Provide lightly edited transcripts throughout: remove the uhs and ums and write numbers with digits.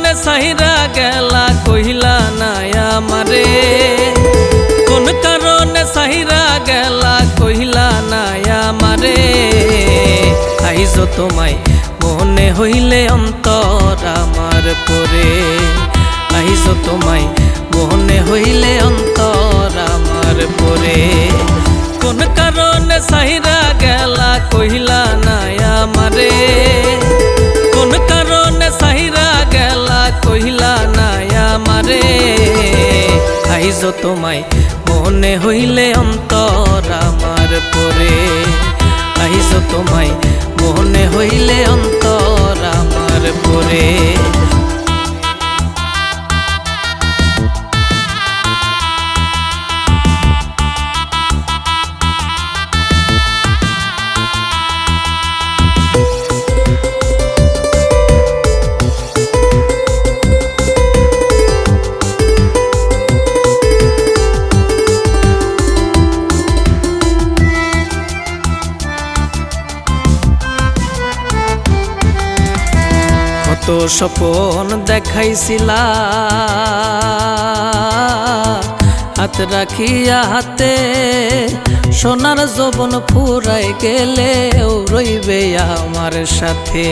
কারণে সাইরা গেলা কইলা না আমারে, কোন কারণে সাইরা গেলা কইলা না আমারে। আইজো তোমায় মনে হইলে অন্তর আমার পরে, আইজো তোমায় মনে হইলে অন্তর আমার পরে। কোন কারণে সাইরা গেলা কইলা না আমারে, কোন কারণে সাইরা গেলা কইলা না আমারে। আইজো তোমায় মনে হইলে অন্তর আমার পরে, আইজো তোমায় মনে হইলে অন্তর আমার পরে। কত স্বপন দেখাইছিলা হাত রাখিয়া হাতে, সোনার যৌবন ফুরাই গেলেও রইবে আমার সাথে।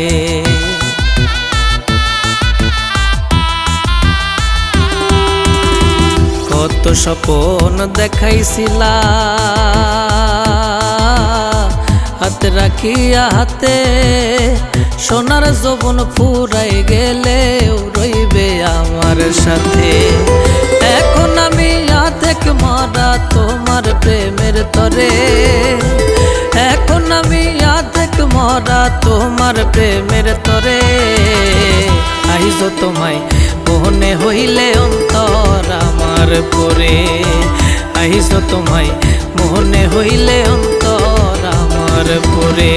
কত স্বপন দেখাইছিলা হাত রাখিয়া হাতে, সোনার যৌবন ফুরাই গেলেও রইবে আমার সাথে। এখন আমি আধেক মরা তোমার প্রেমের তরে, এখন আমি আধেক মরা তোমার প্রেমের তরে। আইজো তোমায় মনে হইলে অন্তর আমার পরে, আইজো তোমায় মনে হইলে অন্তর আমার পরে।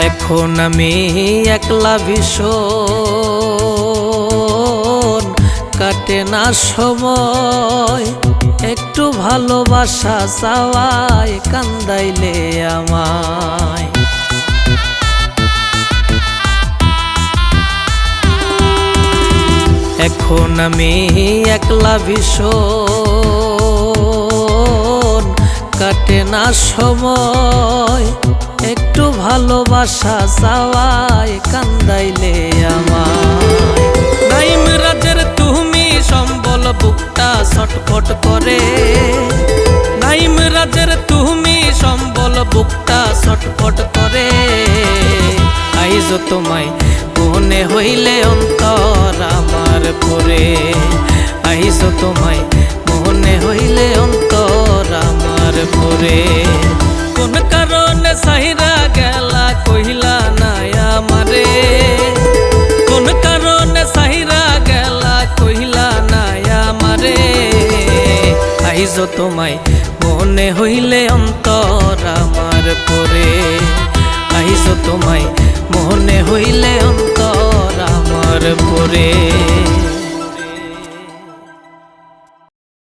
এখন আমি একলা ভীষণ, কাটে না সময়, একটু ভালোবাসা চাওয়ায় কান্দাইলে আমায়। এখন আমি একলা ভীষণ, কাটে না সময়, একটু ভালোবাসা চাওয়ায় কান্দাইলে আমায়। নাইম রাজের তুমি সম্বল বুকটা ছটফট করে, নাইম রাজের তুমি সম্বল বুকটা ছটফট করে। আইজো তোমায় মনে হইলে অন্তর আমার পরে, আইজো তোমায় মনে হইলে অন্তর আমার পরে। কোন কারণে সাইরা গেলা কইলা না আমারে, কোন কারণে সাইরা গেলা কইলা না আমারে। আইজো তোমায় মনে হইলে অন্তর আমার পরে, আইজো তোমায় মনে হইলে অন্তর আমার পরে।